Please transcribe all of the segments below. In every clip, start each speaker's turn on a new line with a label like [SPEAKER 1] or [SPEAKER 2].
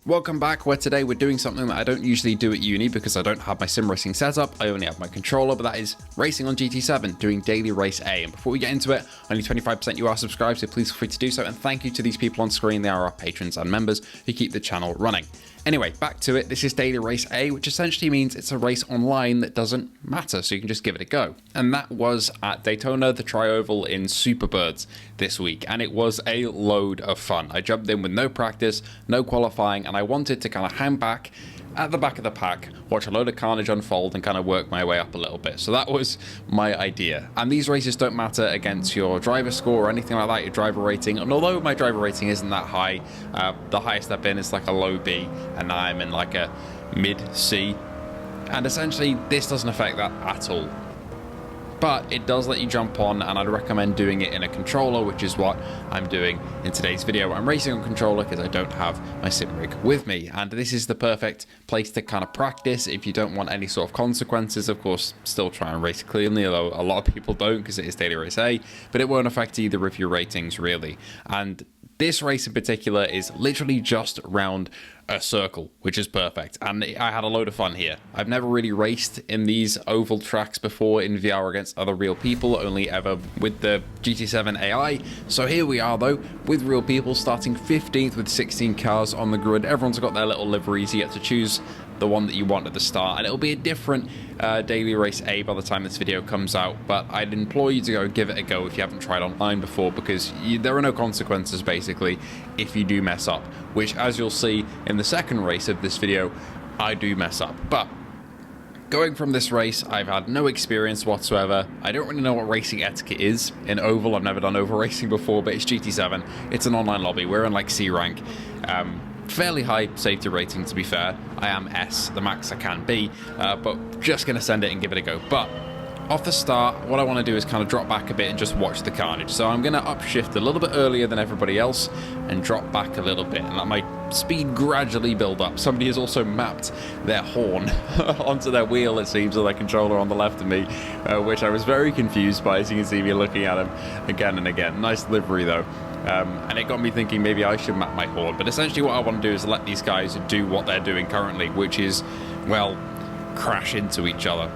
[SPEAKER 1] Welcome back, where today we're doing something that I don't usually do at uni because I don't have my Simracing setup, I only have my controller, but that is racing on GT7, doing daily race A. And before we get into it, only 25% you are subscribed, so please feel free to do so, and thank you to these people on screen. They are our patrons and members who keep the channel running. Anyway, back to it. This is daily race A, which essentially means it's a race online that doesn't matter, so you can just give it a go. And that was at Daytona, the Tri-Oval in Superbirds this week, and it was a load of fun. I jumped in with no practice, no qualifying, and I wanted to kind of hang back at the back of the pack, watch a load of carnage unfold, and kind of work my way up a little bit. So that was my idea. And these races don't matter against your driver score or anything like that, your driver rating. And although my driver rating isn't that high, the highest I've been is like a low B, and now I'm in like a mid C. And essentially, this doesn't affect that at all. But it does let you jump on, and I'd recommend doing it in a controller, which is what I'm doing in today's video. I'm racing on controller because I don't have my sim rig with me, and this is the perfect place to kind of practice if you don't want any sort of consequences. Of course, still try and race cleanly, although a lot of people don't because it is daily race A, but it won't affect either of your ratings really. And this race in particular is literally just around a circle, which is perfect, and I had a load of fun here. I've never really raced in these oval tracks before in VR against other real people, only ever with the GT7 AI. So here we are though, with real people, starting 15th with 16 cars on the grid. Everyone's got their little liveries. You get to choose the one that you want at the start, and it'll be a different daily race A by the time this video comes out, but I'd implore you to go give it a go if you haven't tried online before, because there are no consequences basically if you do mess up, which, as you'll see in the second race of this video, I do mess up. But going from this race, I've had no experience whatsoever. I don't really know what racing etiquette is in oval. I've never done oval racing before, but it's GT7. It's an online lobby. We're in like C rank. Fairly high safety rating, to be fair. I am S, the max I can be, but just going to send it and give it a go. But off the start, what I want to do is kind of drop back a bit and just watch the carnage. So I'm going to upshift a little bit earlier than everybody else and drop back a little bit and let my speed gradually build up. Somebody has also mapped their horn onto their wheel, it seems, of their controller on the left of me, which I was very confused by, as you can see me looking at him again and again. Nice livery though. And it got me thinking maybe I should map my horn. But essentially what I want to do is let these guys do what they're doing currently, which is, well, crash into each other.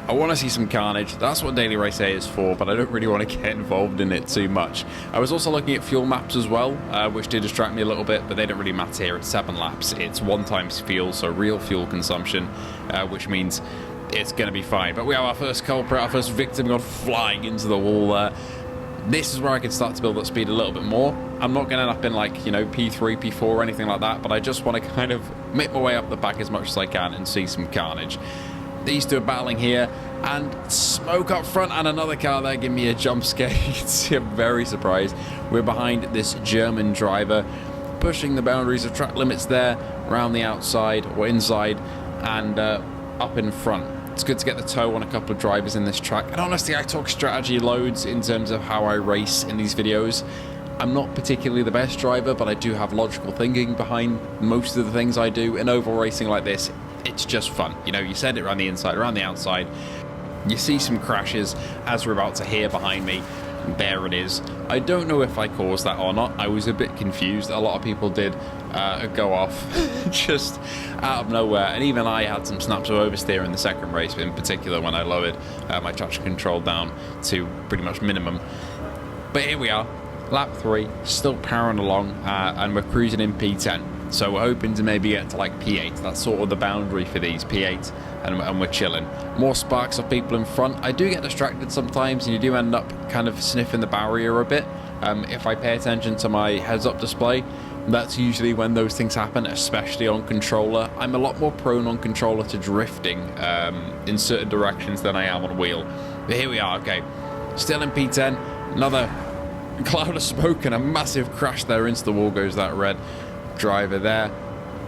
[SPEAKER 1] I want to see some carnage. That's what daily race A is for, but I don't really want to get involved in it too much. I was also looking at fuel maps as well, which did distract me a little bit, but they don't really matter here. It's 7 laps. It's 1 times fuel, so real fuel consumption, which means it's going to be fine. But we have our first culprit, our first victim gone flying into the wall there. This is where I can start to build up speed a little bit more. I'm not going to end up in like, you know, P3, P4 or anything like that, but I just want to kind of make my way up the back as much as I can and see some carnage. These two are battling here, and smoke up front, and another car there giving me a jump scare. You can see I'm very surprised. We're behind this German driver, pushing the boundaries of track limits there, around the outside or inside, and up in front. It's good to get the toe on a couple of drivers in this track. And honestly, I talk strategy loads in terms of how I race in these videos. I'm not particularly the best driver, but I do have logical thinking behind most of the things I do. In oval racing like this, it's just fun. You know, you send it around the inside, around the outside. You see some crashes, as we're about to hear behind me. There it is. I don't know if I caused that or not. I was a bit confused. A lot of people did go off just out of nowhere, and even I had some snaps of oversteer in the second race, in particular when I lowered my traction control down to pretty much minimum. But here we are, lap 3, still powering along, and we're cruising in P10. So we're hoping to maybe get to like P8. That's sort of the boundary for these, P8, and we're chilling. More sparks of people in front. I do get distracted sometimes, and you do end up kind of sniffing the barrier a bit. If I pay attention to my heads-up display, that's usually when those things happen, especially on controller. I'm a lot more prone on controller to drifting in certain directions than I am on wheel. But here we are, okay. Still in P10, another cloud of smoke and a massive crash there. Into the wall goes that red driver there.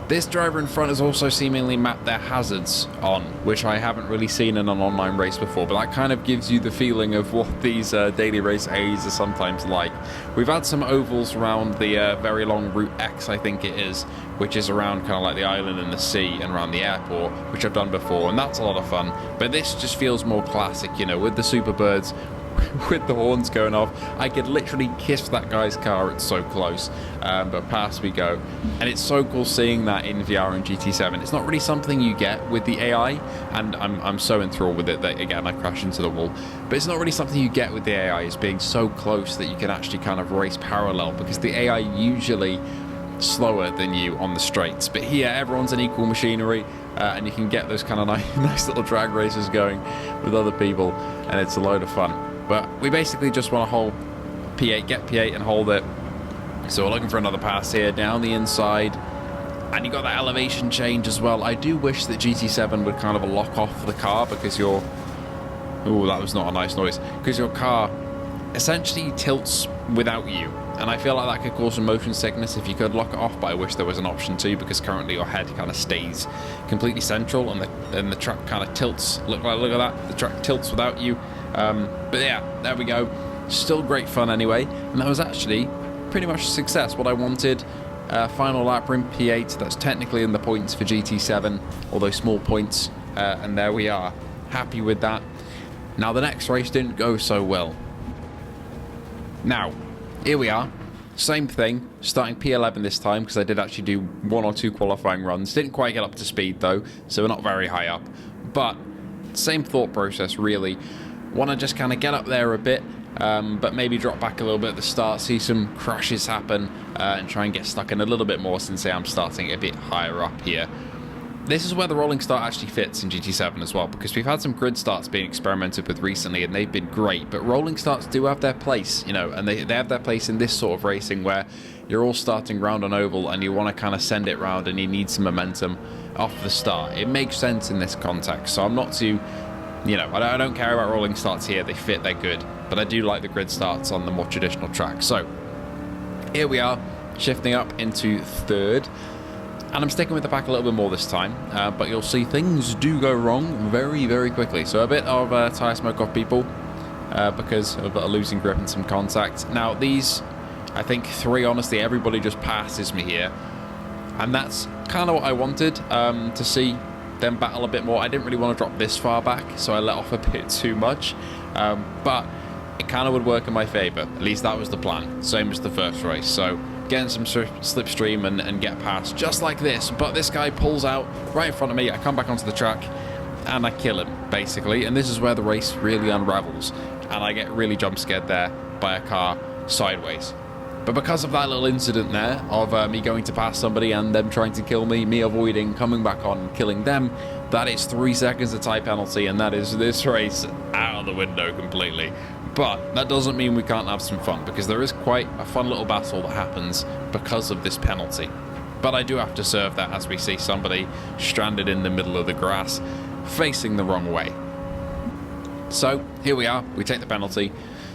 [SPEAKER 1] This driver in front has also seemingly mapped their hazards on, which I haven't really seen in an online race before, but that kind of gives you the feeling of what these daily race A's are sometimes like. We've had some ovals around the very long Route X, I think it is, which is around kind of like the island and the sea and around the airport, which I've done before, and that's a lot of fun. But this just feels more classic, you know, with the Superbirds. with the horns going off. I could literally kiss that guy's car, it's so close, but past we go. And it's so cool seeing that in VR and GT7. It's not really something you get with the AI, and I'm so enthralled with it that, again, I crash into the wall. But it's not really something you get with the AI, is being so close that you can actually kind of race parallel, because the AI usually slower than you on the straights, but here everyone's an equal machinery, and you can get those kind of nice little drag races going with other people, and it's a load of fun. But we basically just want to hold P8, get P8 and hold it. So we're looking for another pass here down the inside, and you got that elevation change as well. I do wish that GT7 would kind of lock off the car, because your that was not a nice noise, because your car essentially tilts without you. And I feel like that could cause some motion sickness if you could lock it off, but I wish there was an option too, because currently your head kind of stays completely central, and the track kind of tilts. Look at that, the track tilts without you. But yeah, there we go. Still great fun anyway, and that was actually pretty much a success. What I wanted, final lap, we're in P8. That's technically in the points for GT7, although small points, and there we are. Happy with that. Now the next race didn't go so well. Now, here we are, same thing, starting P11 this time, because I did actually do 1 or 2 qualifying runs. Didn't quite get up to speed though, so we're not very high up. But same thought process really. Want to just kind of get up there a bit, but maybe drop back a little bit at the start, see some crashes happen, and try and get stuck in a little bit more, since I'm starting a bit higher up here. This is where the rolling start actually fits in GT7 as well, because we've had some grid starts being experimented with recently, and they've been great, but rolling starts do have their place, you know, and they have their place in this sort of racing where you're all starting round an oval and you want to kind of send it round and you need some momentum off the start. It makes sense in this context, so I'm not too, you know, I don't care about rolling starts here. They fit, they're good, but I do like the grid starts on the more traditional track. So here we are, shifting up into third. And I'm sticking with the pack a little bit more this time, but you'll see things do go wrong very, very quickly. So a bit of tyre smoke off people because of losing grip and some contact. Now these, I think 3, honestly, everybody just passes me here. And that's kind of what I wanted, to see them battle a bit more. I didn't really want to drop this far back, so I let off a bit too much. But it kind of would work in my favour. At least that was the plan, same as the first race. So getting some slipstream and get past just like this, but this guy pulls out right in front of me. I come back onto the track and I kill him basically, and this is where the race really unravels, and I get really jump scared there by a car sideways. But because of that little incident there of me going to pass somebody and them trying to kill me, me avoiding, coming back on and killing them, that is 3 seconds of tyre penalty, and that is this race out of the window completely. But that doesn't mean we can't have some fun, because there is quite a fun little battle that happens because of this penalty. But I do have to serve that as we see somebody stranded in the middle of the grass, facing the wrong way. So here we are, we take the penalty,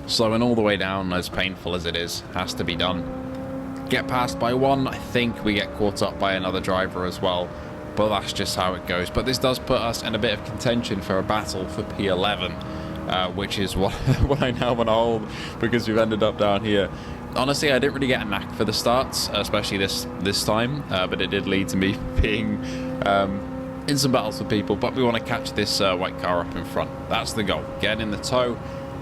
[SPEAKER 1] slowing all the way down, as painful as it is, has to be done. Get passed by one, I think we get caught up by another driver as well, but that's just how it goes. But this does put us in a bit of contention for a battle for P11. Which is what I now want to hold, because we've ended up down here. Honestly, I didn't really get a knack for the starts, especially this time, but it did lead to me being in some battles with people. But we want to catch this white car up in front. That's the goal. Get in the tow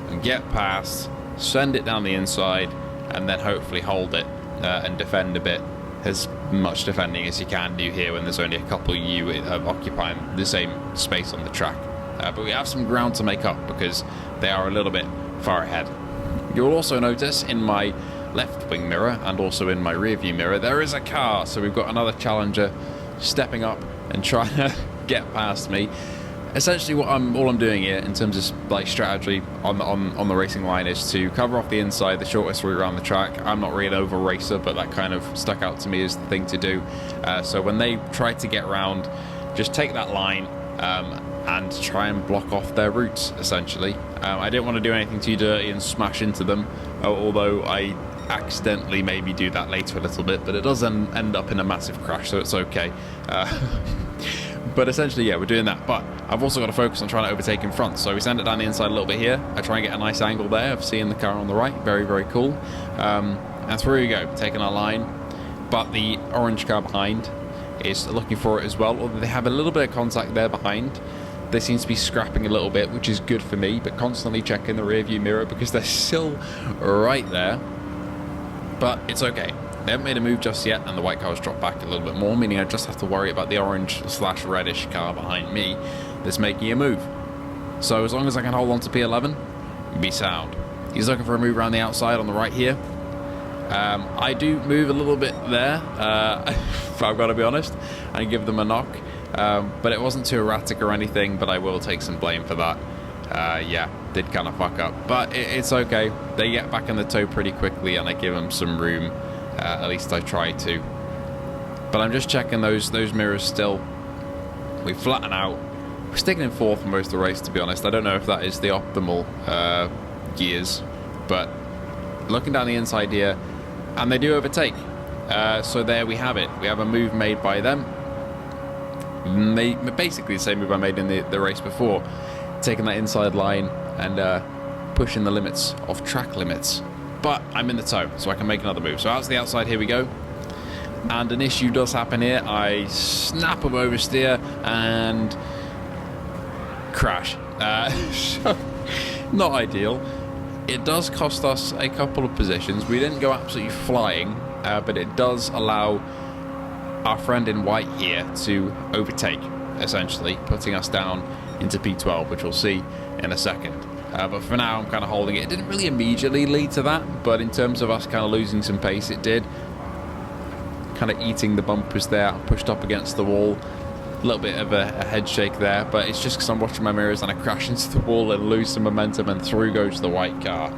[SPEAKER 1] and get past, send it down the inside, and then hopefully hold it and defend a bit. As much defending as you can do here when there's only a couple of you occupying the same space on the track. But we have some ground to make up, because they are a little bit far ahead. You'll also notice in my left wing mirror and also in my rear view mirror there is a car, so we've got another challenger stepping up and trying to get past me. Essentially all I'm doing here in terms of like strategy on the racing line is to cover off the inside, the shortest route around the track. I'm not really an over racer, but that kind of stuck out to me as the thing to do. So when they try to get round, just take that line and try and block off their routes, essentially. I didn't want to do anything too dirty and smash into them, although I accidentally maybe do that later a little bit, but it doesn't end up in a massive crash, so it's okay. But essentially, yeah, we're doing that. But I've also got to focus on trying to overtake in front, so we send it down the inside a little bit here. I try and get a nice angle there of seeing the car on the right. Very, very cool. And through we go, taking our line. But the orange car behind is looking for it as well, although they have a little bit of contact there behind. They seem to be scrapping a little bit, which is good for me, but constantly checking the rear view mirror because they're still right there. But it's okay. They haven't made a move just yet, and the white car has dropped back a little bit more, meaning I just have to worry about the orange/reddish car behind me that's making a move. So as long as I can hold on to P11, be sound. He's looking for a move around the outside on the right here. I do move a little bit there, if I've got to be honest, and give them a knock. But it wasn't too erratic or anything, but I will take some blame for that. Yeah, did kind of fuck up. But it's okay. They get back in the tow pretty quickly, and I give them some room. At least I try to. But I'm just checking those mirrors still. We flatten out. We're sticking in 4th for most of the race, to be honest. I don't know if that is the optimal gears, but looking down the inside here, and they do overtake. So there we have it. We have a move made by them. Basically the same move I made in the race before, taking that inside line and pushing the limits of track limits. But I'm in the tow, so I can make another move. So out to the outside, here we go. And an issue does happen here. I snap of oversteer and crash. Not ideal. It does cost us a couple of positions. We didn't go absolutely flying, but it does allow our friend in white here to overtake, essentially, putting us down into P12, which we'll see in a second. But for now, I'm kind of holding it. It didn't really immediately lead to that, but in terms of us kind of losing some pace, it did. Kind of eating the bumpers there, pushed up against the wall. A little bit of a head shake there, but it's just because I'm watching my mirrors and I crash into the wall and lose some momentum, and through goes the white car.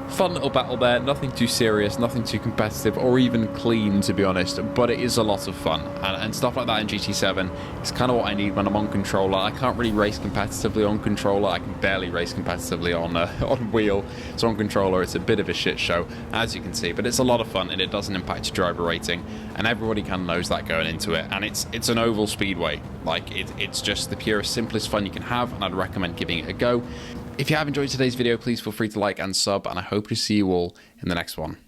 [SPEAKER 1] Fun little battle there, nothing too serious, nothing too competitive or even clean, to be honest, but it is a lot of fun, and stuff like that in GT7 is kind of what I need when I'm on controller. I can't really race competitively on controller. I can barely race competitively on wheel, so on controller it's a bit of a shit show, as you can see, but it's a lot of fun and it doesn't impact your driver rating, and everybody kind of knows that going into it, and it's an oval speedway. Like, it's just the purest, simplest fun you can have, and I'd recommend giving it a go. If you have enjoyed today's video, please feel free to like and sub, and I hope to see you all in the next one.